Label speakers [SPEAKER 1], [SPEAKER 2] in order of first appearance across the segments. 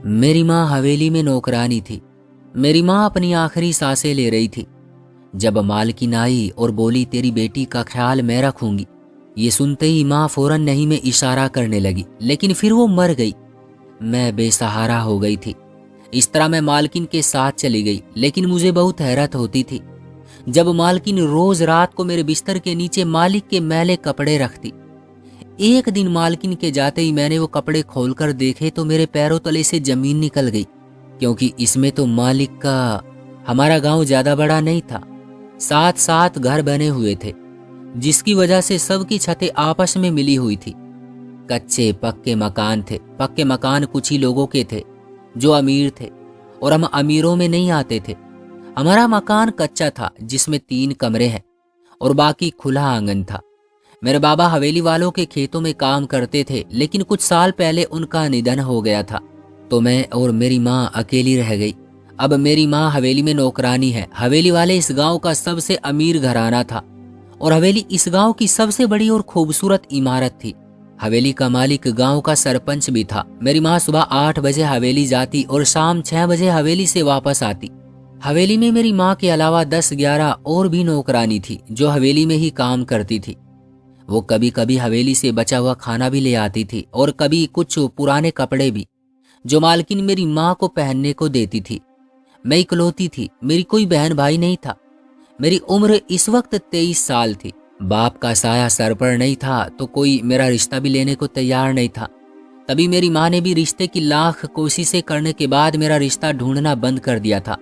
[SPEAKER 1] मेरी माँ हवेली में नौकरानी थी। मेरी माँ अपनी आखिरी सांसें ले रही थी जब मालकिन आई और बोली, तेरी बेटी का ख्याल मैं रखूंगी। ये सुनते ही माँ फौरन नहीं में इशारा करने लगी, लेकिन फिर वो मर गई। मैं बेसहारा हो गई थी। इस तरह मैं मालकिन के साथ चली गई, लेकिन मुझे बहुत हैरत होती थी जब मालकिन रोज रात को मेरे बिस्तर के नीचे मालिक के मैले कपड़े रखती। एक दिन मालकिन के जाते ही मैंने वो कपड़े खोलकर देखे तो मेरे पैरों तले से जमीन निकल गई, क्योंकि इसमें तो मालिक का हमारा गांव ज्यादा बड़ा नहीं था। 7-7 घर बने हुए थे, जिसकी वजह से सबकी छतें आपस में मिली हुई थी। कच्चे पक्के मकान थे। पक्के मकान कुछ ही लोगों के थे जो अमीर थे, और हम अमीरों में नहीं आते थे। हमारा मकान कच्चा था जिसमें 3 कमरे हैं और बाकी खुला आंगन था। मेरे बाबा हवेली वालों के खेतों में काम करते थे, लेकिन कुछ साल पहले उनका निधन हो गया था, तो मैं और मेरी माँ अकेली रह गई। अब मेरी माँ हवेली में नौकरानी है। हवेली वाले इस गांव का सबसे अमीर घराना था और हवेली इस गांव की सबसे बड़ी और खूबसूरत इमारत थी। हवेली का मालिक गांव का सरपंच भी था। मेरी माँ सुबह 8 बजे हवेली जाती और शाम 6 बजे हवेली से वापस आती। हवेली में मेरी माँ के अलावा 10-11 और भी नौकरानी थी जो हवेली में ही काम करती थी। वो कभी कभी हवेली से बचा हुआ खाना भी ले आती थी और कभी कुछ पुराने कपड़े भी, जो मालकिन मेरी माँ को पहनने को देती थी। मैं इकलौती थी, मेरी कोई बहन भाई नहीं था। मेरी उम्र इस वक्त 23 साल थी। बाप का साया सर पर नहीं था तो कोई मेरा रिश्ता भी लेने को तैयार नहीं था। तभी मेरी माँ ने भी रिश्ते की लाख कोशिशें करने के बाद मेरा रिश्ता ढूंढना बंद कर दिया था।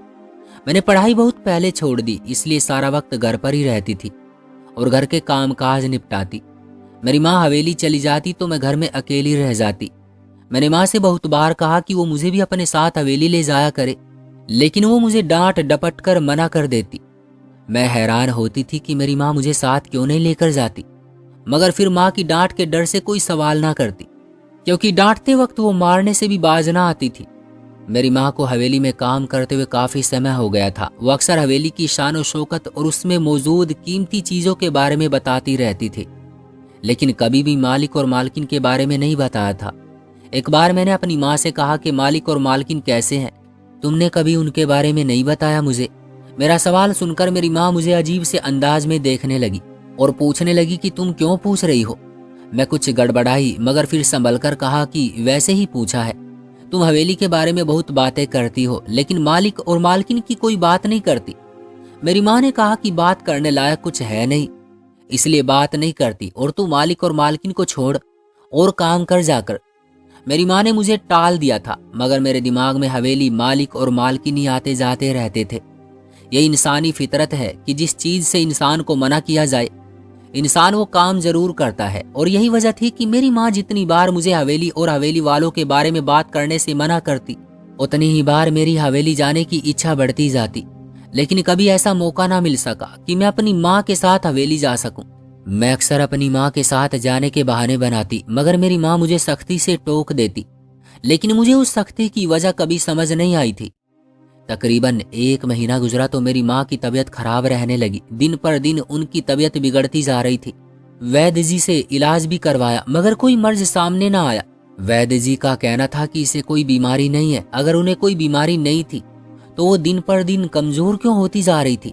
[SPEAKER 1] मैंने पढ़ाई बहुत पहले छोड़ दी, इसलिए सारा वक्त घर पर ही रहती थी और घर के कामकाज निपटाती। मेरी माँ हवेली चली जाती तो मैं घर में अकेली रह जाती। मैंने माँ से बहुत बार कहा कि वो मुझे भी अपने साथ हवेली ले जाया करे, लेकिन वो मुझे डांट डपट कर मना कर देती। मैं हैरान होती थी कि मेरी माँ मुझे साथ क्यों नहीं लेकर जाती, मगर फिर माँ की डांट के डर से कोई सवाल ना करती, क्योंकि डांटते वक्त वो मारने से भी बाज ना आती थी। मेरी माँ को हवेली में काम करते हुए काफी समय हो गया था। वो अक्सर हवेली की शान और शौकत और उसमें मौजूद कीमती चीजों के बारे में बताती रहती थी, लेकिन कभी भी मालिक और मालकिन के बारे में नहीं बताया था। एक बार मैंने अपनी माँ से कहा कि मालिक और मालकिन कैसे हैं, तुमने कभी उनके बारे में नहीं बताया मुझे। मेरा सवाल सुनकर मेरी माँ मुझे अजीब से अंदाज में देखने लगी और पूछने लगी कि तुम क्यों पूछ रही हो। मैं कुछ गड़बड़ाई, मगर फिर संभल कर कहा कि वैसे ही पूछा है। तुम हवेली के बारे में बहुत बातें करती हो, लेकिन मालिक और मालकिन की कोई बात नहीं करती। मेरी माँ ने कहा कि बात करने लायक कुछ है नहीं, इसलिए बात नहीं करती, और तू मालिक और मालकिन को छोड़ और काम कर जाकर। मेरी माँ ने मुझे टाल दिया था, मगर मेरे दिमाग में हवेली, मालिक और मालकिन ही आते जाते रहते थे। यह इंसानी फितरत है कि जिस चीज से इंसान को मना किया जाए, इंसान वो काम जरूर करता है। और यही वजह थी कि मेरी माँ जितनी बार मुझे हवेली और हवेली वालों के बारे में बात करने से मना करती, उतनी ही बार मेरी हवेली जाने की इच्छा बढ़ती जाती। लेकिन कभी ऐसा मौका ना मिल सका कि मैं अपनी माँ के साथ हवेली जा सकूं। मैं अक्सर अपनी माँ के साथ जाने के बहाने बनाती, मगर मेरी माँ मुझे सख्ती से टोक देती, लेकिन मुझे उस सख्ती की वजह कभी समझ नहीं आई थी। तकरीबन 1 महीना गुजरा तो मेरी माँ की तबीयत खराब रहने लगी। दिन पर दिन उनकी तबीयत बिगड़ती जा रही थी। वैद्य जी से इलाज भी करवाया, मगर कोई मर्ज सामने ना आया। वैद्य जी का कहना था कि इसे कोई बीमारी नहीं है। अगर उन्हें कोई बीमारी नहीं थी तो वो दिन पर दिन कमजोर क्यों होती जा रही थी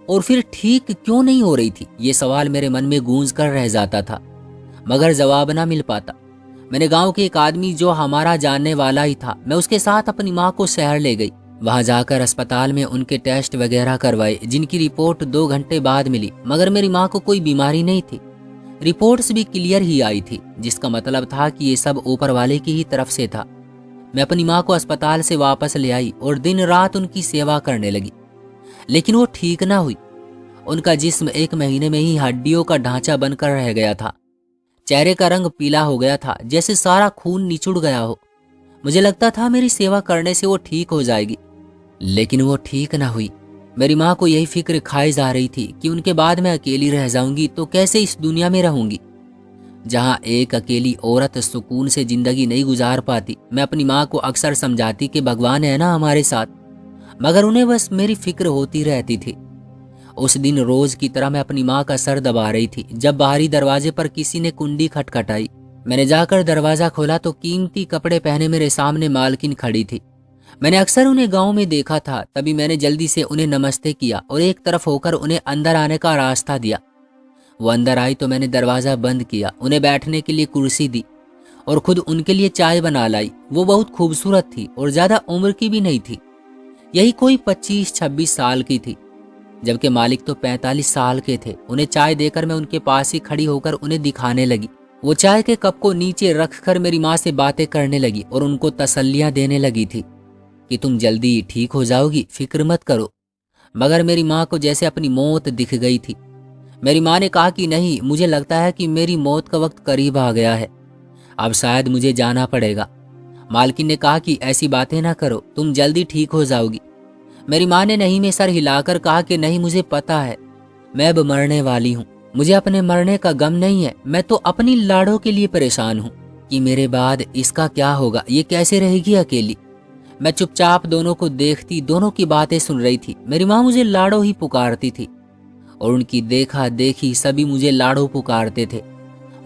[SPEAKER 1] और फिर ठीक क्यों नहीं हो रही थी? ये सवाल मेरे मन में गूंज कर रह जाता था, मगर जवाब ना मिल पाता। मैंने गांव के एक आदमी जो हमारा जानने वाला ही था, मैं उसके साथ अपनी माँ को शहर ले गई। वहां जाकर अस्पताल में उनके टेस्ट वगैरह करवाए, जिनकी रिपोर्ट 2 घंटे बाद मिली, मगर मेरी माँ को कोई बीमारी नहीं थी। रिपोर्ट्स भी क्लियर ही आई थी, जिसका मतलब था कि ये सब ऊपर वाले की ही तरफ से था। मैं अपनी माँ को अस्पताल से वापस ले आई और दिन रात उनकी सेवा करने लगी, लेकिन वो ठीक ना हुई। उनका जिस्म 1 महीने में ही हड्डियों का ढांचा बनकर रह गया था। चेहरे का रंग पीला हो गया था, जैसे सारा खून निचुड़ गया हो। मुझे लगता था मेरी सेवा करने से वो ठीक हो जाएगी, लेकिन वो ठीक ना हुई। मेरी माँ को यही फिक्र खाई जा रही थी कि उनके बाद मैं अकेली रह जाऊंगी तो कैसे इस दुनिया में रहूंगी, जहाँ एक अकेली औरत सुकून से जिंदगी नहीं गुजार पाती। मैं अपनी माँ को अक्सर समझाती कि भगवान है ना हमारे साथ, मगर उन्हें बस मेरी फिक्र होती रहती थी। उस दिन रोज की तरह मैं अपनी माँ का सर दबा रही थी जब बाहरी दरवाजे पर किसी ने कुंडी खटखटाई। मैंने जाकर दरवाजा खोला तो कीमती कपड़े पहने मेरे सामने मालकिन खड़ी थी। मैंने अक्सर उन्हें गांव में देखा था, तभी मैंने जल्दी से उन्हें नमस्ते किया और एक तरफ होकर उन्हें अंदर आने का रास्ता दिया। वो अंदर आई तो मैंने दरवाज़ा बंद किया, उन्हें बैठने के लिए कुर्सी दी और खुद उनके लिए चाय बना लाई। वो बहुत खूबसूरत थी और ज़्यादा उम्र की भी नहीं थी, यही कोई 25-26 साल की थी, जबकि मालिक तो 45 साल के थे। उन्हें चाय देकर मैं उनके पास ही खड़ी होकर उन्हें दिखाने लगी। वो चाय के कप को नीचे रखकर मेरी माँ से बातें करने लगी और उनको तसल्लियाँ देने लगी थी कि तुम जल्दी ठीक हो जाओगी, फिक्र मत करो। मगर मेरी माँ को जैसे अपनी मौत दिख गई थी। मेरी माँ ने कहा कि नहीं, मुझे लगता है कि मेरी मौत का वक्त करीब आ गया है, अब शायद मुझे जाना पड़ेगा। मालकिन ने कहा कि ऐसी बातें ना करो, तुम जल्दी ठीक हो जाओगी। मेरी माँ ने नहीं में सर हिलाकर कहा कि नहीं, मुझे पता है मैं अब मरने वाली हूँ, मुझे अपने मरने का गम नहीं है, मैं तो अपनी लाड़ों के लिए परेशान हूँ कि मेरे बाद इसका क्या होगा, ये कैसे रहेगी अकेली। मैं चुपचाप दोनों को देखती, दोनों की बातें सुन रही थी। मेरी माँ मुझे लाड़ो ही पुकारती थी और उनकी देखा देखी सभी मुझे लाड़ो पुकारते थे।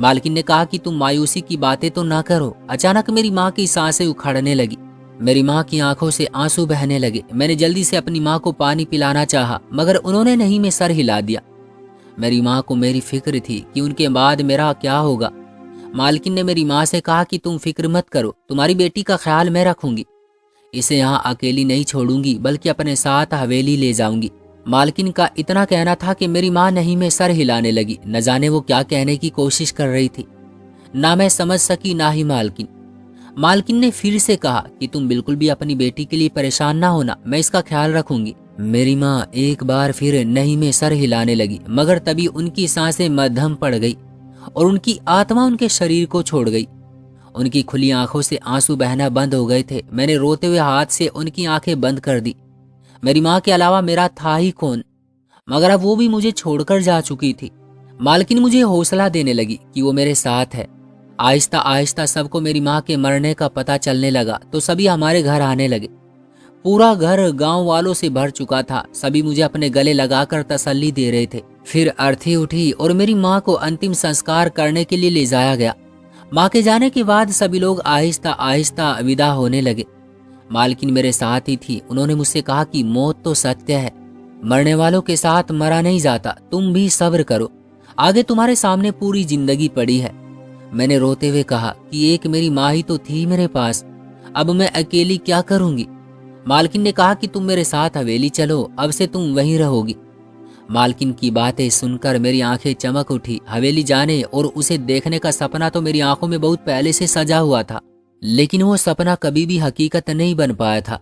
[SPEAKER 1] मालकिन ने कहा कि तुम मायूसी की बातें तो ना करो। अचानक मेरी माँ की सांसें उखड़ने लगी, मेरी माँ की आंखों से आंसू बहने लगे। मैंने जल्दी से अपनी माँ को पानी पिलाना चाहा, मगर उन्होंने नहीं में सर हिला दिया। मेरी माँ को मेरी फिक्र थी कि उनके बाद मेरा क्या होगा। मालकिन ने मेरी माँ से कहा कि तुम फिक्र मत करो, तुम्हारी बेटी का ख्याल मैं रखूंगी, इसे यहाँ अकेली नहीं छोड़ूंगी बल्कि अपने साथ हवेली ले जाऊंगी। मालकिन का इतना कहना था कि मेरी माँ नहीं में सर हिलाने लगी। न जाने वो क्या कहने की कोशिश कर रही थी, ना मैं समझ सकी ना ही मालकिन। मालकिन ने फिर से कहा कि तुम बिल्कुल भी अपनी बेटी के लिए परेशान ना होना, मैं इसका ख्याल रखूंगी। मेरी माँ एक बार फिर नहीं में सर हिलाने लगी, मगर तभी उनकी सांसें मध्यम पड़ गई और उनकी आत्मा उनके शरीर को छोड़ गई। उनकी खुली आंखों से आंसू बहना बंद हो गए थे। मैंने रोते हुए हाथ से उनकी आंखें बंद कर दी। मेरी माँ के अलावा मेरा था ही कौन, मगर अब वो भी मुझे छोड़कर जा चुकी थी। मालकिन मुझे हौसला देने लगी कि वो मेरे साथ है। आहिस्ता आहिस्ता सबको मेरी माँ के मरने का पता चलने लगा तो सभी हमारे घर आने लगे। पूरा घर गांव वालों से भर चुका था। सभी मुझे अपने गले लगाकर तसल्ली दे रहे थे। फिर अर्थी उठी और मेरी माँ को अंतिम संस्कार करने के लिए ले जाया गया। माँ के जाने के बाद सभी लोग आहिस्ता आहिस्ता विदा होने लगे। मालकिन मेरे साथ ही थी। उन्होंने मुझसे कहा कि मौत तो सत्य है, मरने वालों के साथ मरा नहीं जाता, तुम भी सब्र करो, आगे तुम्हारे सामने पूरी जिंदगी पड़ी है। मैंने रोते हुए कहा कि एक मेरी माँ ही तो थी मेरे पास, अब मैं अकेली क्या करूंगी। मालकिन ने कहा कि तुम मेरे साथ हवेली चलो, अब से तुम वहीं रहोगी। मालकिन की बातें सुनकर मेरी आंखें चमक उठी। हवेली जाने और उसे देखने का सपना तो मेरी आंखों में बहुत पहले से सजा हुआ था, लेकिन वो सपना कभी भी हकीकत नहीं बन पाया था।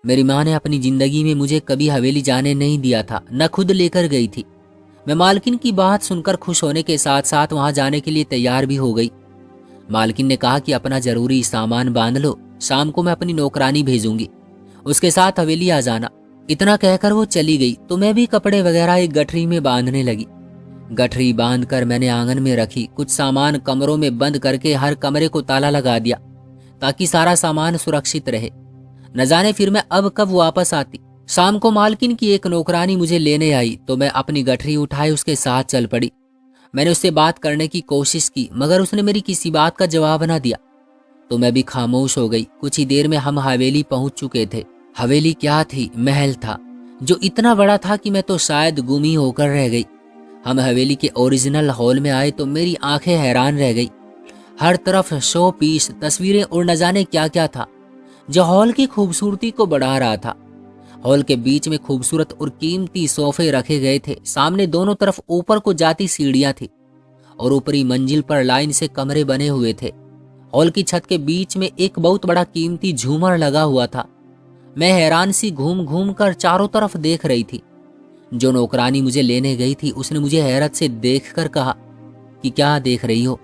[SPEAKER 1] मेरी माँ ने अपनी जिंदगी में मुझे कभी हवेली जाने नहीं दिया था, न खुद लेकर गई थी। मैं मालकिन की बात सुनकर खुश होने के साथ साथ वहां जाने के लिए तैयार भी हो गई। मालकिन ने कहा कि अपना जरूरी सामान बांध लो, शाम को मैं अपनी नौकरानी भेजूंगी, उसके साथ हवेली आ जाना। इतना कहकर वो चली गई तो मैं भी कपड़े वगैरह एक गठरी में बांधने लगी। गठरी बांधकर मैंने आंगन में रखी। कुछ सामान कमरों में बंद करके हर कमरे को ताला लगा दिया ताकि सारा सामान सुरक्षित रहे। न जाने फिर मैं अब कब वापस आती। शाम को मालकिन की एक नौकरानी मुझे लेने आई तो मैं अपनी गठरी उठाए उसके साथ चल पड़ी। मैंने उससे बात करने की कोशिश की, मगर उसने मेरी किसी बात का जवाब न दिया तो मैं भी खामोश हो गई। कुछ ही देर में हम हवेली पहुंच चुके थे। हवेली क्या थी, महल था जो इतना बड़ा था कि मैं तो शायद गुम ही होकर रह गई। हम हवेली के ओरिजिनल हॉल में आए तो मेरी आंखें हैरान रह गई। हर तरफ शो पीस, तस्वीरें और न जाने क्या क्या था जो हॉल की खूबसूरती को बढ़ा रहा था। हॉल के बीच में खूबसूरत और कीमती सोफे रखे गए थे। सामने दोनों तरफ ऊपर को जाती सीढ़ियां थी और ऊपरी मंजिल पर लाइन से कमरे बने हुए थे। हॉल की छत के बीच में एक बहुत बड़ा कीमती झूमर लगा हुआ था। मैं हैरान सी घूम घूम कर चारों तरफ देख रही थी। जो नौकरानी मुझे लेने गई थी उसने मुझे हैरत से देखकर कहा कि क्या देख रही हो।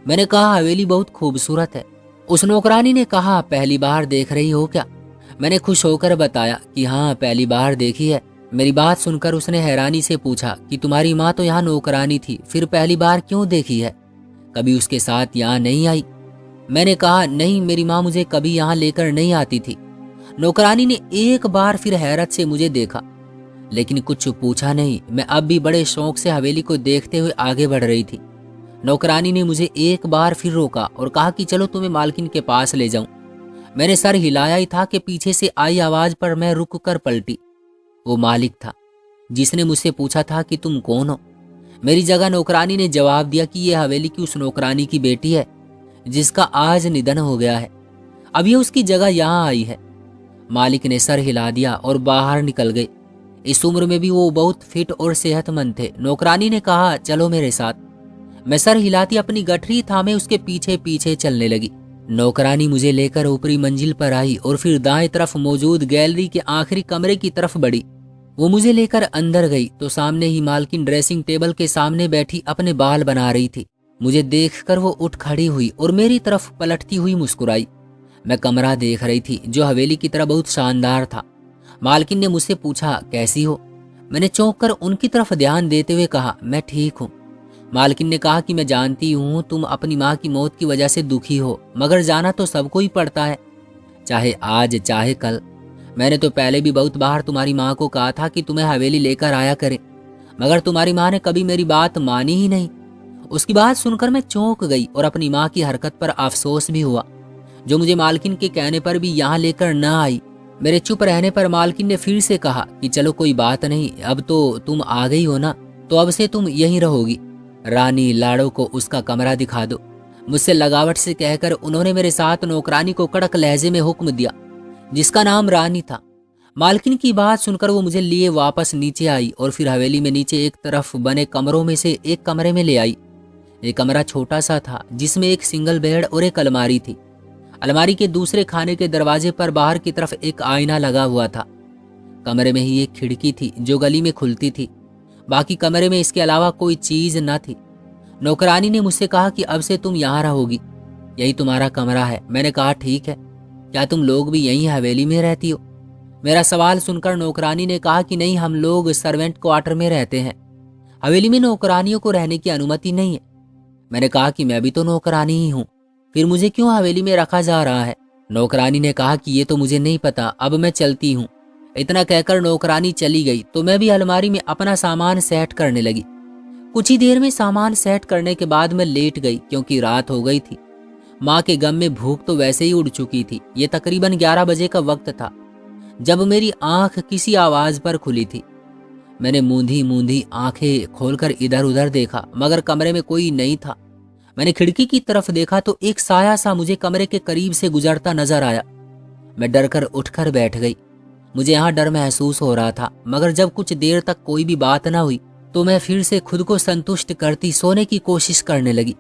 [SPEAKER 1] मैंने कहा हवेली बहुत खूबसूरत है। उस नौकरानी ने कहा पहली बार देख रही हो क्या। मैंने खुश होकर बताया कि हाँ, पहली बार देखी है। मेरी बात सुनकर उसने हैरानी से पूछा कि तुम्हारी माँ तो यहाँ नौकरानी थी, फिर पहली बार क्यों देखी है, कभी उसके साथ यहाँ नहीं आई। मैंने कहा नहीं, मेरी माँ मुझे कभी यहाँ लेकर नहीं आती थी। नौकरानी ने एक बार फिर हैरत से मुझे देखा लेकिन कुछ पूछा नहीं। मैं अब भी बड़े शौक से हवेली को देखते हुए आगे बढ़ रही थी। नौकरानी ने मुझे एक बार फिर रोका और कहा कि चलो तुम्हें मालकिन के पास ले जाऊं। मैंने सर हिलाया ही था कि पीछे से आई आवाज पर मैं रुक कर पलटी। वो मालिक था जिसने मुझसे पूछा था कि तुम कौन हो। मेरी जगह नौकरानी ने जवाब दिया कि ये हवेली की उस नौकरानी की बेटी है जिसका आज निधन हो गया है, अब ये उसकी जगह यहाँ आई है। मालिक ने सर हिला दिया और बाहर निकल गए। इस उम्र में भी वो बहुत फिट और सेहतमंद थे। नौकरानी ने कहा चलो मेरे साथ। मैं सर हिलाती अपनी गठरी थामे उसके पीछे पीछे चलने लगी। नौकरानी मुझे लेकर ऊपरी मंजिल पर आई और फिर दाएं तरफ मौजूद गैलरी के आखिरी कमरे की तरफ बढ़ी। वो मुझे लेकर अंदर गई तो सामने ही मालकिन ड्रेसिंग टेबल के सामने बैठी अपने बाल बना रही थी। मुझे देखकर वो उठ खड़ी हुई और मेरी तरफ पलटती हुई मुस्कुराई। मैं कमरा देख रही थी जो हवेली की तरह बहुत शानदार था। मालकिन ने मुझसे पूछा कैसी हो। मैंने चौंक कर उनकी तरफ ध्यान देते हुए कहा मैं ठीक हूँ। मालकिन ने कहा कि मैं जानती हूँ तुम अपनी माँ की मौत की वजह से दुखी हो, मगर जाना तो सबको ही पड़ता है, चाहे आज चाहे कल। मैंने तो पहले भी बहुत बार तुम्हारी माँ को कहा था कि तुम्हें हवेली लेकर आया करे, मगर तुम्हारी माँ ने कभी मेरी बात मानी ही नहीं। उसकी बात सुनकर मैं चौंक गई और अपनी माँ की हरकत पर अफसोस भी हुआ, जो मुझे मालकिन के कहने पर भी यहाँ लेकर न आई। मेरे चुप रहने पर मालकिन ने फिर से कहा कि चलो कोई बात नहीं, अब तो तुम आ गई हो ना, तो अब से तुम यहीं रहोगी। रानी लाड़ो को उसका कमरा दिखा दो, मुझसे लगावट से कहकर उन्होंने मेरे साथ नौकरानी को कड़क लहजे में हुक्म दिया, जिसका नाम रानी था। मालकिन की बात सुनकर वो मुझे लिए वापस नीचे आई और फिर हवेली में नीचे एक तरफ बने कमरों में से एक कमरे में ले आई। ये कमरा छोटा सा था जिसमें एक सिंगल बेड और एक अलमारी थी। अलमारी के दूसरे खाने के दरवाजे पर बाहर की तरफ एक आईना लगा हुआ था। कमरे में ही एक खिड़की थी जो गली में खुलती थी। बाकी कमरे में इसके अलावा कोई चीज न थी। नौकरानी ने मुझसे कहा कि अब से तुम यहाँ रहोगी, यही तुम्हारा कमरा है। मैंने कहा ठीक है, क्या तुम लोग भी यहीं हवेली में रहती हो? मेरा सवाल सुनकर नौकरानी ने कहा कि नहीं, हम लोग सर्वेंट क्वार्टर में रहते हैं, हवेली में नौकरानियों को रहने की अनुमति नहीं है। मैंने कहा कि मैं भी तो नौकरानी ही हूँ, फिर मुझे क्यों हवेली में रखा जा रहा है? नौकरानी ने कहा कि ये तो मुझे नहीं पता, अब मैं चलती हूँ। इतना कहकर नौकरानी चली गई तो मैं भी अलमारी में अपना सामान सेट करने लगी। कुछ ही देर में सामान सेट करने के बाद मैं लेट गई क्योंकि रात हो गई थी। माँ के गम में भूख तो वैसे ही उड़ चुकी थी। ये तकरीबन 11 बजे का वक्त था जब मेरी आंख किसी आवाज पर खुली थी। मैंने मूंधी मूंधी आंखें खोलकर इधर उधर देखा, मगर कमरे में कोई नहीं था। मैंने खिड़की की तरफ देखा तो एक साया सा मुझे कमरे के करीब से गुजरता नजर आया। मैं डरकर उठकर बैठ गई। मुझे यहाँ डर महसूस हो रहा था, मगर जब कुछ देर तक कोई भी बात ना हुई तो मैं फिर से खुद को संतुष्ट करती सोने की कोशिश करने लगी।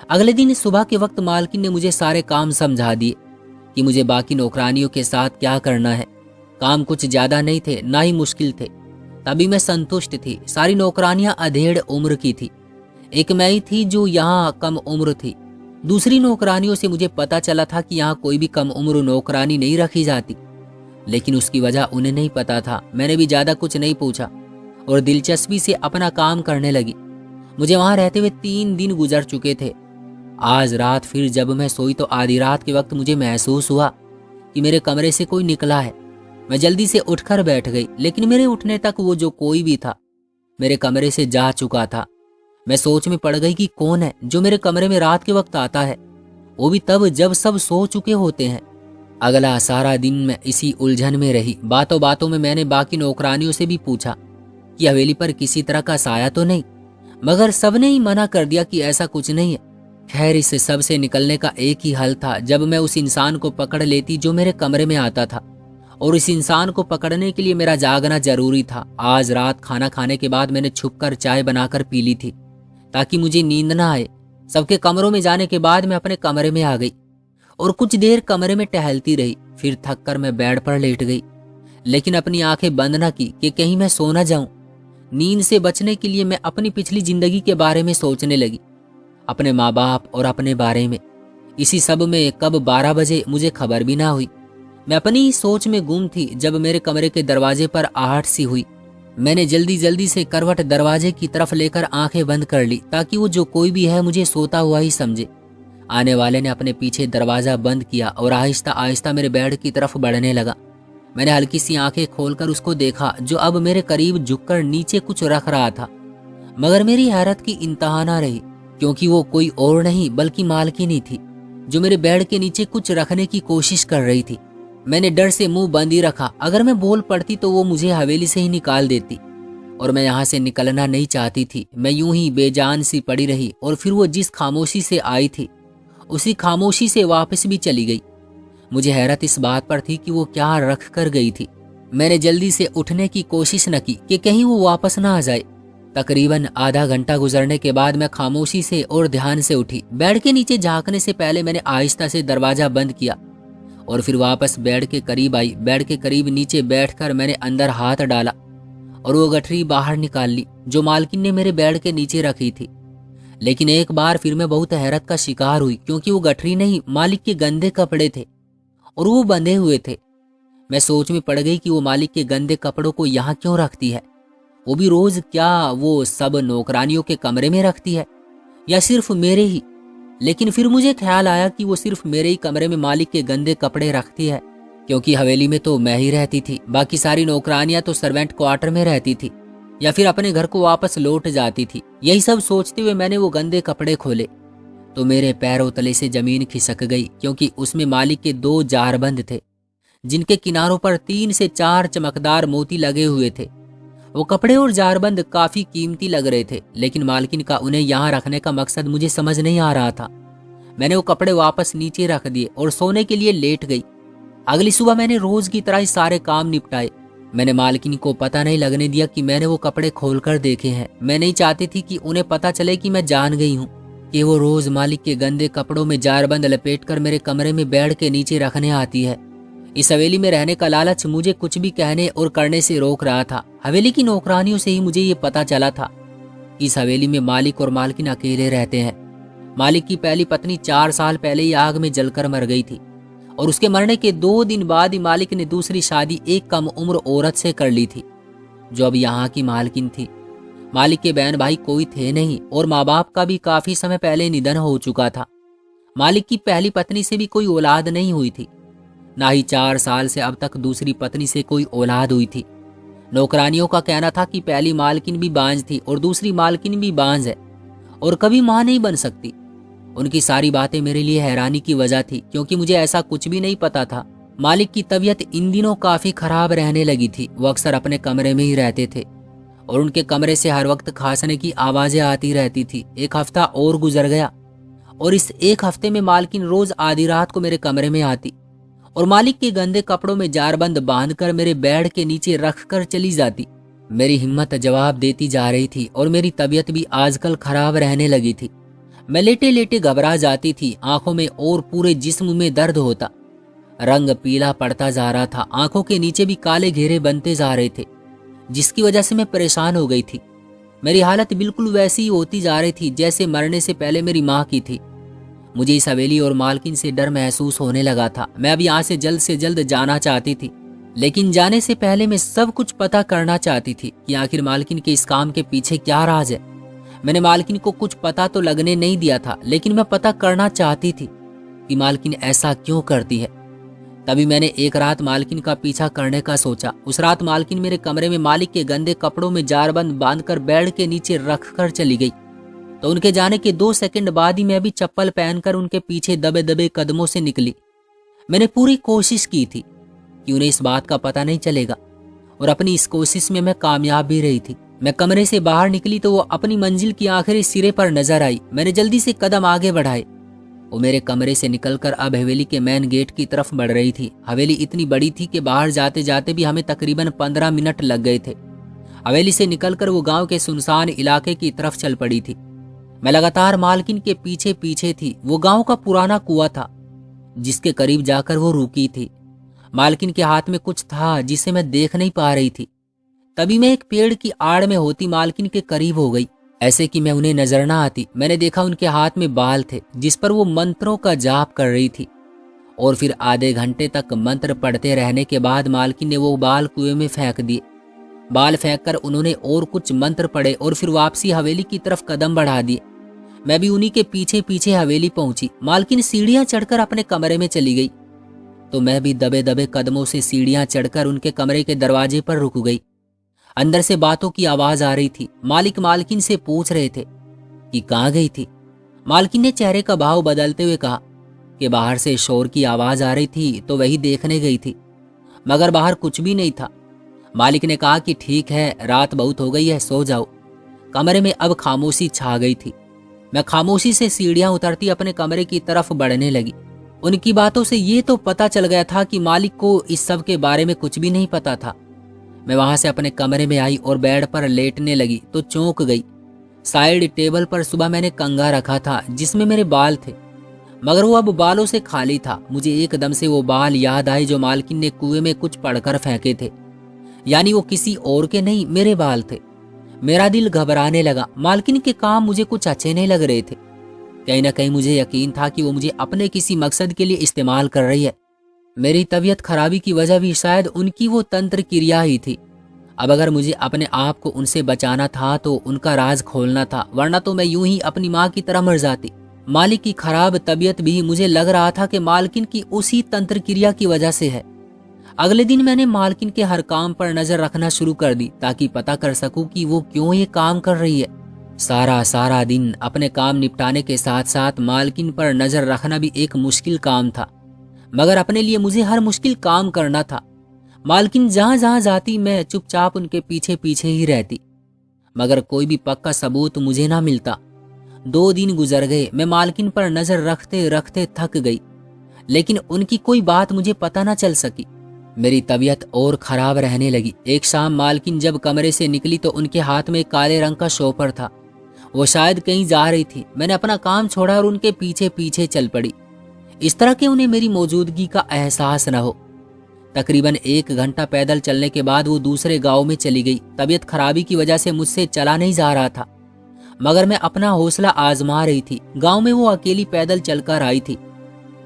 [SPEAKER 1] अगले दिन सुबह के वक्त मालकिन ने मुझे सारे काम समझा दिए कि मुझे बाकी नौकरानियों के साथ क्या करना है। काम कुछ ज्यादा नहीं थे, ना ही मुश्किल थे, तभी मैं संतुष्ट थी। सारी नौकरानियां अधेड़ उम्र की थी, एक मैं ही थी जो यहाँ कम उम्र थी। दूसरी नौकरानियों से मुझे पता चला था कि यहाँ कोई भी कम उम्र नौकरानी नहीं रखी जाती, लेकिन उसकी वजह उन्हें नहीं पता था। मैंने भी ज्यादा कुछ नहीं पूछा और दिलचस्पी से अपना काम करने लगी। मुझे वहां रहते हुए 3 दिन गुजर चुके थे। आज रात फिर जब मैं सोई तो आधी रात के वक्त मुझे महसूस हुआ कि मेरे कमरे से कोई निकला है। मैं जल्दी से उठकर बैठ गई, लेकिन मेरे उठने तक वो जो कोई भी था मेरे कमरे से जा चुका था। मैं सोच में पड़ गई कि कौन है जो मेरे कमरे में रात के वक्त आता है, वो भी तब जब सब सो चुके होते हैं। अगला सारा दिन मैं इसी उलझन में रही। बातों बातों में मैंने बाकी नौकरानियों से भी पूछा कि हवेली पर किसी तरह का साया तो नहीं, मगर सबने ही मना कर दिया कि ऐसा कुछ नहीं है। खैर, इस सब से निकलने का एक ही हल था, जब मैं उस इंसान को पकड़ लेती जो मेरे कमरे में आता था, और इस इंसान को पकड़ने के लिए मेरा जागना जरूरी था। आज रात खाना खाने के बाद मैंने छुपकर चाय बनाकर पी ली थी ताकि मुझे नींद ना आए। सबके कमरों में जाने के बाद मैं अपने कमरे में आ गई और कुछ देर कमरे में टहलती रही। फिर थक कर मैं बेड पर लेट गई, लेकिन अपनी आंखें बंद न की कि कहीं मैं सो न जाऊं। नींद से बचने के लिए मैं अपनी पिछली जिंदगी के बारे में सोचने लगी, अपने माँ बाप और अपने बारे में। इसी सब में कब 12 बजे मुझे खबर भी ना हुई। मैं अपनी ही सोच में गुम थी जब मेरे कमरे के दरवाजे पर आहट सी हुई। मैंने जल्दी जल्दी से करवट दरवाजे की तरफ लेकर आंखें बंद कर ली ताकि वो जो कोई भी है मुझे सोता हुआ ही समझे। आने वाले ने अपने पीछे दरवाजा बंद किया और आहिस्ता आहिस्ता मेरे बेड की तरफ बढ़ने लगा। मैंने हल्की सी आंखें खोलकर उसको देखा जो अब मेरे करीब झुककर नीचे कुछ रख रहा था, मगर मेरी हैरत की इंतहा ना रही। क्योंकि वो कोई और नहीं बल्कि मालकिनी थी, जो मेरे बेड के नीचे कुछ रखने की कोशिश कर रही थी। मैंने डर से मुंह बंद ही रखा। अगर मैं बोल पड़ती तो वो मुझे हवेली से ही निकाल देती, और मैं यहाँ से निकलना नहीं चाहती थी। मैं यूं ही बेजान सी पड़ी रही, और फिर वो जिस खामोशी से आई थी उसी खामोशी से वापस भी चली गई। मुझे हैरत इस बात पर थी कि वो क्या रख कर गई थी। मैंने जल्दी से उठने की कोशिश न की कि कहीं वो वापस ना आ जाए। तकरीबन आधा घंटा गुजरने के बाद मैं खामोशी से और ध्यान से उठी। बेड के नीचे झांकने से पहले मैंने आहिस्ता से दरवाजा बंद किया और फिर वापस बेड के करीब आई। बेड के करीब नीचे बैठकर मैंने अंदर हाथ डाला और वो गठरी बाहर निकाल ली जो मालकिन ने मेरे बेड के नीचे रखी थी। लेकिन एक बार फिर मैं बहुत हैरत का शिकार हुई, क्योंकि वो गठरी नहीं, मालिक के गंदे कपड़े थे और वो बंधे हुए थे। मैं सोच में पड़ गई कि वो मालिक के गंदे कपड़ों को यहाँ क्यों रखती है, वो भी रोज। क्या वो सब नौकरानियों के कमरे में रखती है या सिर्फ मेरे ही? लेकिन फिर मुझे ख्याल आया कि वो सिर्फ मेरे ही कमरे में मालिक के गंदे कपड़े रखती है, क्योंकि हवेली में तो मैं ही रहती थी। बाकी सारी नौकरानियां तो सर्वेंट क्वार्टर में रहती थी या फिर अपने घर को वापस लौट जाती थी। यही सब सोचते हुए मैंने वो गंदे कपड़े खोले तो मेरे पैरों तले से जमीन खिसक गई, क्योंकि उसमें मालिक के 2 जारबंद थे जिनके किनारों पर 3 से 4 चमकदार मोती लगे हुए थे। वो कपड़े और जारबंद काफी कीमती लग रहे थे, लेकिन मालकिन का उन्हें यहाँ रखने का मकसद मुझे समझ नहीं आ रहा था। मैंने वो कपड़े वापस नीचे रख दिए और सोने के लिए लेट गई। अगली सुबह मैंने रोज की तरह ही सारे काम निपटाए। मैंने मालकिन को पता नहीं लगने दिया कि मैंने वो कपड़े खोलकर देखे हैं। मैं नहीं चाहती थी कि उन्हें पता चले कि मैं जान गई हूँ कि वो रोज मालिक के गंदे कपड़ों में जारबंद लपेटकर मेरे कमरे में बेड के नीचे रखने आती है। इस हवेली में रहने का लालच मुझे कुछ भी कहने और करने से रोक रहा था। हवेली की नौकरानियों से ही मुझे ये पता चला था कि इस हवेली में मालिक और मालकिन अकेले रहते हैं। मालिक की पहली पत्नी 4 साल पहले ही आग में जलकर मर गई थी और उसके मरने के 2 दिन बाद ही मालिक ने दूसरी शादी एक कम उम्र औरत से कर ली थी, जो अब यहाँ की मालकिन थी। मालिक के बहन भाई कोई थे नहीं और माँ बाप का भी काफी समय पहले निधन हो चुका था। मालिक की पहली पत्नी से भी कोई औलाद नहीं हुई थी, ना ही 4 साल से अब तक दूसरी पत्नी से कोई औलाद हुई थी। नौकरानियों का कहना था कि पहली मालकिन भी बांझ थी और दूसरी मालकिन भी बांझ है और कभी मां नहीं बन सकती। उनकी सारी बातें मेरे लिए हैरानी की वजह थी, क्योंकि मुझे ऐसा कुछ भी नहीं पता था। मालिक की तबीयत इन दिनों काफी खराब रहने लगी थी। वो अक्सर अपने कमरे में ही रहते थे और उनके कमरे से हर वक्त खांसने की आवाजें आती रहती थी। एक हफ्ता और गुजर गया और इस एक हफ्ते में मालकिन रोज आधी रात को मेरे कमरे में आती और मालिक के गंदे कपड़ों में जारबंद बांधकर मेरे बेड के नीचे रखकर चली जाती। मेरी हिम्मत जवाब देती जा रही थी और मेरी तबीयत भी आजकल खराब रहने लगी थी। मैं लेटे लेटे घबरा जाती थी। आंखों में और पूरे जिस्म में दर्द होता। रंग पीला पड़ता जा रहा था। आंखों के नीचे भी काले घेरे बनते जा रहे थे, जिसकी वजह से मैं परेशान हो गई थी। मेरी हालत बिल्कुल वैसी ही होती जा रही थी जैसे मरने से पहले मेरी माँ की थी। मुझे इस हवेली और मालकिन से डर महसूस होने लगा था। मैं अब यहाँ से जल्द जाना चाहती थी, लेकिन जाने से पहले मैं सब कुछ पता करना चाहती थी कि आखिर मालकिन के इस काम के पीछे क्या राज है। मैंने मालकिन को कुछ पता तो लगने नहीं दिया था, लेकिन मैं पता करना चाहती थी कि मालकिन ऐसा क्यों करती है। तभी मैंने एक रात मालकिन का पीछा करने का सोचा। उस रात मालकिन मेरे कमरे में मालिक के गंदे कपड़ों में जारबंद बांधकर बेड के नीचे रखकर चली गई, तो उनके जाने के 2 सेकंड बाद ही मैं भी चप्पल पहनकर उनके पीछे दबे दबे कदमों से निकली। मैंने पूरी कोशिश की थी कि उन्हें इस बात का पता नहीं चलेगा और अपनी इस कोशिश में मैं कामयाब भी रही थी। मैं कमरे से बाहर निकली तो वो अपनी मंजिल की आखिरी सिरे पर नजर आई। मैंने जल्दी से कदम आगे बढ़ाए। वो मेरे कमरे से निकलकर अब हवेली के मेन गेट की तरफ बढ़ रही थी। हवेली इतनी बड़ी थी कि बाहर जाते जाते भी हमें तकरीबन 15 मिनट लग गए थे। हवेली से निकलकर वो गांव के सुनसान इलाके की तरफ चल पड़ी थी। मैं लगातार मालकिन के पीछे पीछे थी। वो गांव का पुराना कुआं था जिसके करीब जाकर वो रुकी थी। मालकिन के हाथ में कुछ था जिसे मैं देख नहीं पा रही थी। तभी मैं एक पेड़ की आड़ में होती मालकिन के करीब हो गई, ऐसे कि मैं उन्हें नजर ना आती। मैंने देखा उनके हाथ में बाल थे जिस पर वो मंत्रों का जाप कर रही थी और फिर आधे घंटे तक मंत्र पढ़ते रहने के बाद मालकिन ने वो बाल कुएं में फेंक दिए। बाल फेंककर उन्होंने और कुछ मंत्र पढ़े और फिर वापसी हवेली की तरफ कदम बढ़ा दिए। मैं भी उन्हीं के पीछे पीछे हवेली पहुंची। मालकिन सीढ़ियां चढ़कर अपने कमरे में चली गई तो मैं भी दबे दबे कदमों से सीढ़ियां चढ़कर उनके कमरे के दरवाजे पर रुक गई। अंदर से बातों की आवाज आ रही थी। मालिक मालकिन से पूछ रहे थे कि कहाँ गई थी, मालकिन ने चेहरे का भाव बदलते हुए कहा कि बाहर से शोर की आवाज आ रही थी तो वही देखने गई थी, मगर बाहर कुछ भी नहीं था। मालिक ने कहा कि ठीक है, रात बहुत हो गई है, सो जाओ। कमरे में अब खामोशी छा गई थी। मैं खामोशी से सीढ़ियां उतरती अपने कमरे की तरफ बढ़ने लगी। उनकी बातों से ये तो पता चल गया था कि मालिक को इस सब के बारे में कुछ भी नहीं पता था। मैं वहां से अपने कमरे में आई और बेड पर लेटने लगी तो चौंक गई। साइड टेबल पर सुबह मैंने कंघा रखा था जिसमें मेरे बाल थे, मगर वो अब बालों से खाली था। मुझे एकदम से वो बाल याद आए जो मालकिन ने कुएं में कुछ पड़कर फेंके थे, यानी वो किसी और के नहीं, मेरे बाल थे। मेरा दिल घबराने लगा। मालकिन के काम मुझे कुछ अच्छे नहीं लग रहे थे। कहीं ना कहीं मुझे यकीन था कि वो मुझे अपने किसी मकसद के लिए इस्तेमाल कर रही है। मेरी तबीयत खराबी की वजह भी शायद उनकी वो तंत्र क्रिया ही थी। अब अगर मुझे अपने आप को उनसे बचाना था तो उनका राज खोलना था, वरना तो मैं यूं ही अपनी माँ की तरह मर जाती। मालिक की खराब तबीयत भी मुझे लग रहा था कि मालकिन की उसी तंत्र क्रिया की वजह से है। अगले दिन मैंने मालकिन के हर काम पर नजर रखना शुरू कर दी ताकि पता कर सकूं कि वो क्यों ये काम कर रही है। सारा दिन अपने काम निपटाने के साथ साथ मालकिन पर नजर रखना भी एक मुश्किल काम था, मगर अपने लिए मुझे हर मुश्किल काम करना था। मालकिन जहां जहां जाती मैं चुपचाप उनके पीछे पीछे ही रहती, मगर कोई भी पक्का सबूत मुझे ना मिलता। 2 दिन गुजर गए। मैं मालकिन पर नजर रखते रखते थक गई, लेकिन उनकी कोई बात मुझे पता ना चल सकी। मेरी तबीयत और खराब रहने लगी। एक शाम मालकिन जब कमरे से निकली तो उनके हाथ में काले रंग का शॉपर था। वो शायद कहीं जा रही थी। मैंने अपना काम छोड़ा और उनके पीछे पीछे चल पड़ी, इस तरह कि उन्हें मेरी मौजूदगी का एहसास न हो। तकरीबन 1 घंटा पैदल चलने के बाद वो दूसरे गांव में चली गई। तबीयत खराबी की वजह से मुझसे चला नहीं जा रहा था, मगर मैं अपना हौसला आजमा रही थी। गांव में वो अकेली पैदल चलकर आई थी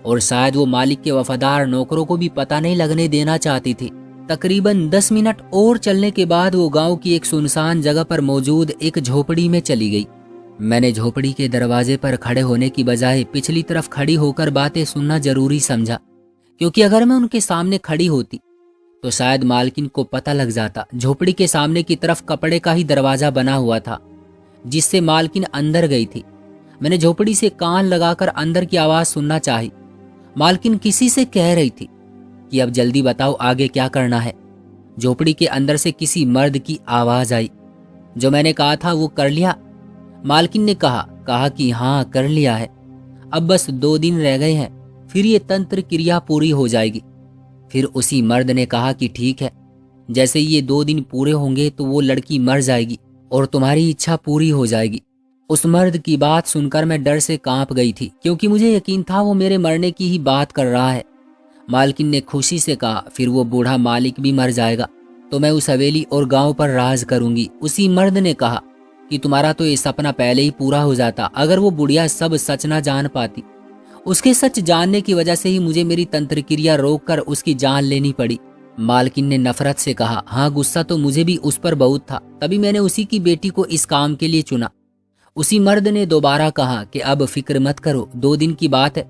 [SPEAKER 1] और शायद वो मालिक के वफादार नौकरों को भी पता नहीं लगने देना चाहती थी। तकरीबन 10 मिनट और चलने के बाद वो गांव की एक सुनसान जगह पर मौजूद एक झोपड़ी में चली गई। मैंने झोपड़ी के दरवाजे पर खड़े होने की बजाय पिछली तरफ खड़ी होकर बातें सुनना जरूरी समझा, क्योंकि अगर मैं उनके सामने खड़ी होती तो शायद मालकिन को पता लग जाता। झोपड़ी के सामने की तरफ कपड़े का ही दरवाजा बना हुआ था जिससे मालकिन अंदर गई थी। मैंने झोपड़ी से कान लगाकर अंदर की आवाज सुनना चाही। मालकिन किसी से कह रही थी कि अब जल्दी बताओ आगे क्या करना है। झोपड़ी के अंदर से किसी मर्द की आवाज आई, जो मैंने कहा था वो कर लिया? मालकिन ने कहा कि हाँ कर लिया है। अब बस 2 दिन रह गए हैं, फिर ये तंत्र क्रिया पूरी हो जाएगी। फिर उसी मर्द ने कहा कि ठीक है, जैसे ये 2 दिन पूरे होंगे तो वो लड़की मर जाएगी और तुम्हारी इच्छा पूरी हो जाएगी। उस मर्द की बात सुनकर मैं डर से कांप गई थी, क्योंकि मुझे यकीन था वो मेरे मरने की ही बात कर रहा है। मालकिन ने खुशी से कहा, फिर वो बूढ़ा मालिक भी मर जाएगा तो मैं उस हवेली और गांव पर राज करूंगी। उसी मर्द ने कहा कि तुम्हारा तो ये सपना पहले ही पूरा हो जाता अगर वो बुढ़िया सब सच ना जान पाती। उसके सच जानने की वजह से ही मुझे मेरी तंत्र क्रिया रोककर उसकी जान लेनी पड़ी। मालकिन ने नफरत से कहा, हाँ गुस्सा तो मुझे भी उस पर बहुत था, तभी मैंने उसी की बेटी को इस काम के लिए चुना। उसी मर्द ने दोबारा कहा कि अब फिक्र मत करो, 2 दिन की बात है,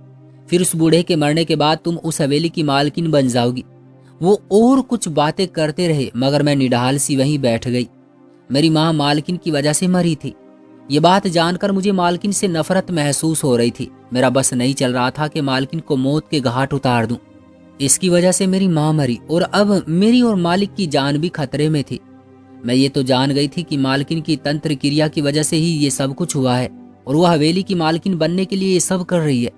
[SPEAKER 1] फिर उस बूढ़े के मरने के बाद तुम उस हवेली की मालकिन बन जाओगी। वो और कुछ बातें करते रहे, मगर मैं निढाल सी वहीं बैठ गई। मेरी माँ मालकिन की वजह से मरी थी। ये बात जानकर मुझे मालकिन से नफरत महसूस हो रही थी। मेरा बस नहीं चल रहा था कि मालकिन को मौत के घाट उतार दूं। इसकी वजह से मेरी माँ मरी और अब मेरी और मालिक की जान भी खतरे में थी। मैं ये तो जान गई थी कि मालकिन की तंत्र क्रिया की वजह से ही ये सब कुछ हुआ है और वह हवेली की मालकिन बनने के लिए ये सब कर रही है,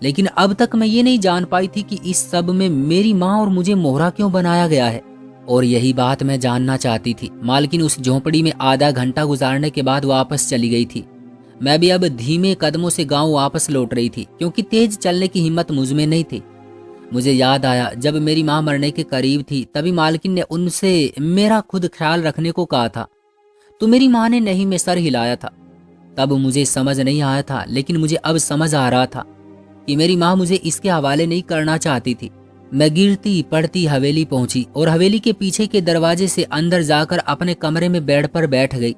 [SPEAKER 1] लेकिन अब तक मैं ये नहीं जान पाई थी कि इस सब में मेरी माँ और मुझे मोहरा क्यों बनाया गया है। और यही बात मैं जानना चाहती थी। मालकिन उस झोंपड़ी में आधा घंटा गुजारने के बाद वापस चली गई थी। मैं भी अब धीमे कदमों से गांव वापस लौट रही थी, क्योंकि तेज चलने की हिम्मत मुझ में नहीं थी। मुझे याद आया जब मेरी माँ मरने के करीब थी तभी मालकिन ने उनसे मेरा खुद ख्याल रखने को कहा था, तो मेरी माँ ने नहीं में सर हिलाया था। तब मुझे समझ नहीं आया था, लेकिन मुझे अब समझ आ रहा था कि मेरी माँ मुझे इसके हवाले नहीं करना चाहती थी। मैं गिरती पड़ती हवेली पहुंची और हवेली के पीछे के दरवाजे से अंदर जाकर अपने कमरे में बेड पर बैठ गई।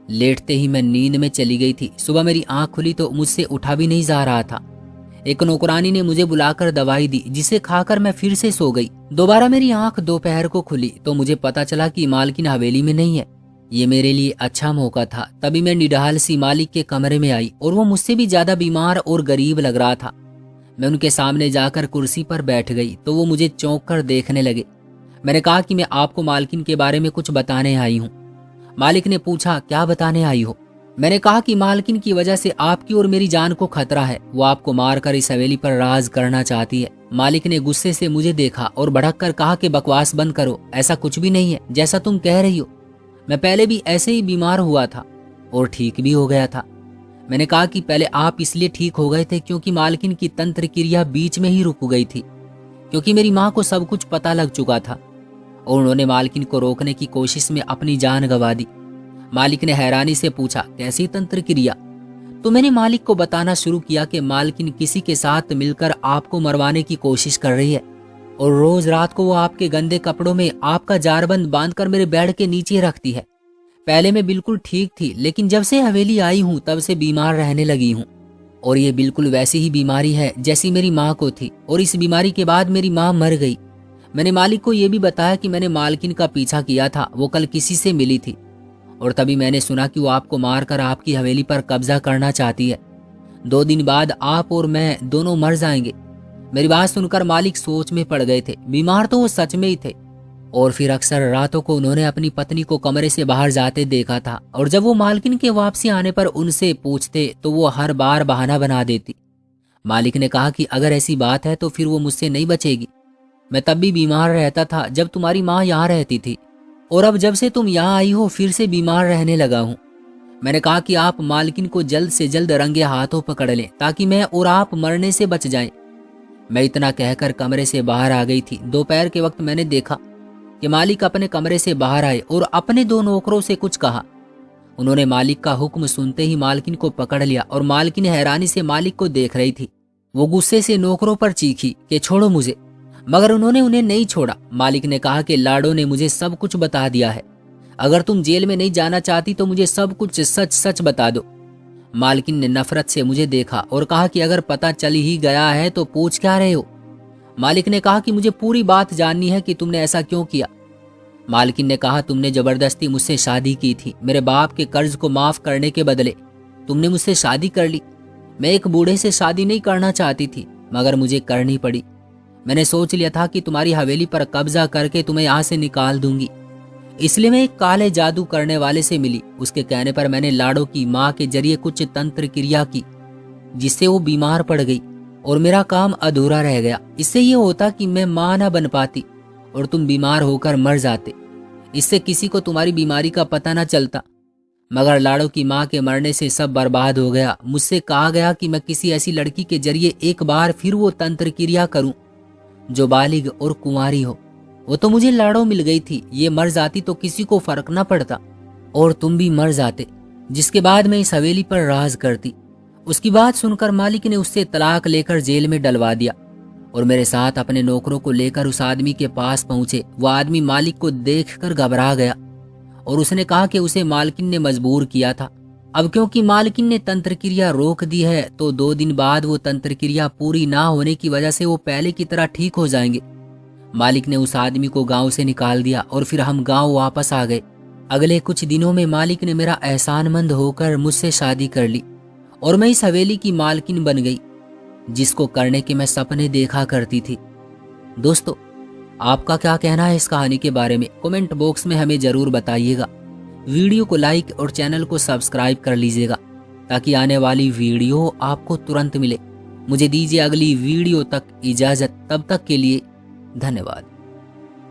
[SPEAKER 1] लेटते ही मैं नींद में चली गई थी। सुबह मेरी आंख खुली तो मुझसे उठा भी नहीं जा रहा था। एक नौकरानी ने मुझे बुलाकर दवाई दी, जिसे खाकर मैं फिर से सो गई। दोबारा मेरी आंख दोपहर को खुली तो मुझे पता चला कि मालकिन हवेली में नहीं है। ये मेरे लिए अच्छा मौका था। तभी मैं निढाल सी मालिक के कमरे में आई और वो मुझसे भी ज्यादा बीमार और गरीब लग रहा था। मैं उनके सामने जाकर कुर्सी पर बैठ गई तो वो मुझे चौंक कर देखने लगे। मैंने कहा कि मैं आपको मालकिन के बारे में कुछ बताने आई हूँ। मालिक ने पूछा, क्या बताने आई हो? मैंने कहा कि मालकिन की वजह से आपकी और मेरी जान को खतरा है। वो आपको मारकर इस हवेली पर राज करना चाहती है। मालिक ने गुस्से से मुझे देखा और भड़क कर कहा कि बकवास बंद करो, ऐसा कुछ भी नहीं है जैसा तुम कह रही हो। मैं पहले भी ऐसे ही बीमार हुआ था और ठीक भी हो गया था। मैंने कहा कि पहले आप इसलिए ठीक हो गए थे क्योंकि मालकिन की तंत्र क्रिया बीच में ही रुक गई थी, क्योंकि मेरी माँ को सब कुछ पता लग चुका था और उन्होंने मालकिन को रोकने की कोशिश में अपनी जान गंवा दी। मालिक ने हैरानी से पूछा, कैसी तंत्र क्रिया? तो मैंने मालिक को बताना शुरू किया कि मालकिन किसी के साथ मिलकर आपको मरवाने की कोशिश कर रही है और रोज रात को वो आपके गंदे कपड़ों में आपका जारबंद बांधकर मेरे बेड के नीचे रखती है। पहले मैं बिल्कुल ठीक थी, लेकिन जब से हवेली आई हूँ तब से बीमार रहने लगी हूँ और ये बिल्कुल वैसी ही बीमारी है जैसी मेरी माँ को थी और इस बीमारी के बाद मेरी माँ मर गई। मैंने मालिक को ये भी बताया कि मैंने मालकिन का पीछा किया था, वो कल किसी से मिली थी और तभी मैंने सुना कि वो आपको मारकर आपकी हवेली पर कब्जा करना चाहती है। 2 दिन बाद आप और मैं दोनों मर जाएंगे। मेरी बात सुनकर मालिक सोच में पड़ गए थे। बीमार तो वो सच में ही थे और फिर अक्सर रातों को उन्होंने अपनी पत्नी को कमरे से बाहर जाते देखा था और जब वो मालकिन के वापसी आने पर उनसे पूछते तो वो हर बार बहाना बना देती। मालिक ने कहा कि अगर ऐसी बात है तो फिर वो मुझसे नहीं बचेगी। मैं तब भी बीमार रहता था जब तुम्हारी माँ यहाँ रहती थी और अब जब से तुम यहाँ आई हो फिर से बीमार रहने लगा हूँ। मैंने कहा कि आप मालकिन को जल्द से जल्द रंगे हाथों पकड़ लें ताकि मैं और आप मरने से बच जाएं। मैं इतना कहकर कमरे से बाहर आ गई थी। दोपहर के वक्त मैंने देखा कि मालिक अपने कमरे से बाहर आए और अपने 2 नौकरों से कुछ कहा। उन्होंने मालिक का हुक्म सुनते ही मालकिन को पकड़ लिया और मालकिन हैरानी से मालिक को देख रही थी। वो गुस्से से नौकरों पर चीखी कि छोड़ो मुझे, मगर उन्होंने उन्हें नहीं छोड़ा। मालिक ने कहा कि लाडो ने मुझे सब कुछ बता दिया है, अगर तुम जेल में नहीं जाना चाहती तो मुझे सब कुछ सच सच बता दो। मालकिन ने नफरत से मुझे देखा और कहा कि अगर पता चल ही गया है तो पूछ क्या रहे हो? मालिक ने कहा कि मुझे पूरी बात जाननी है कि तुमने ऐसा क्यों किया। मालकिन ने कहा, तुमने जबरदस्ती मुझसे शादी की थी। मेरे बाप के कर्ज को माफ करने के बदले तुमने मुझसे शादी कर ली। मैं एक बूढ़े से शादी नहीं करना चाहती थी मगर मुझे करनी पड़ी। मैंने सोच लिया था कि तुम्हारी हवेली पर कब्जा करके तुम्हें यहाँ से निकाल दूंगी, इसलिए मैं एक काले जादू करने वाले से मिली। उसके कहने पर मैंने लाडो की माँ के जरिए कुछ तंत्र क्रिया की जिससे वो बीमार पड़ गई और मेरा काम अधूरा रह गया। इससे ये होता कि मैं माँ ना बन पाती और तुम बीमार होकर मर जाते। इससे किसी को तुम्हारी बीमारी का पता ना चलता। मगर लाडो की माँ के मरने से सब बर्बाद हो गया। मुझसे कहा गया कि मैं किसी ऐसी लड़की के जरिए एक बार फिर वो तंत्र क्रिया करूं जो बालिग और कुंवारी हो। वो तो मुझे लाडो मिल गई थी। ये मर जाती तो किसी को फर्क ना पड़ता और तुम भी मर जाते, जिसके बाद मैं इस हवेली पर राज करती। उसकी बात सुनकर मालिक ने उससे तलाक लेकर जेल में डलवा दिया और मेरे साथ अपने नौकरों को लेकर उस आदमी के पास पहुंचे। वो आदमी मालिक को देखकर घबरा गया और उसने कहा कि उसे मालकिन ने मजबूर किया था। अब क्योंकि मालकिन ने तंत्र क्रिया रोक दी है तो 2 दिन बाद वो तंत्र क्रिया पूरी ना होने की वजह से वो पहले की तरह ठीक हो जाएंगे। मालिक ने उस आदमी को गांव से निकाल दिया और फिर हम गांव वापस आ गए। अगले कुछ दिनों में मालिक ने मेरा एहसानमंद होकर मुझसे शादी कर ली और मैं इस हवेली की मालकिन बन गई, जिसको करने के मैं सपने देखा करती थी। दोस्तों, आपका क्या कहना है इस कहानी के बारे में? कमेंट बॉक्स में हमें जरूर बताइएगा। वीडियो को लाइक और चैनल को सब्सक्राइब कर लीजिएगा ताकि आने वाली वीडियो आपको तुरंत मिले। मुझे दीजिए अगली वीडियो तक इजाजत। तब तक के लिए धन्यवाद।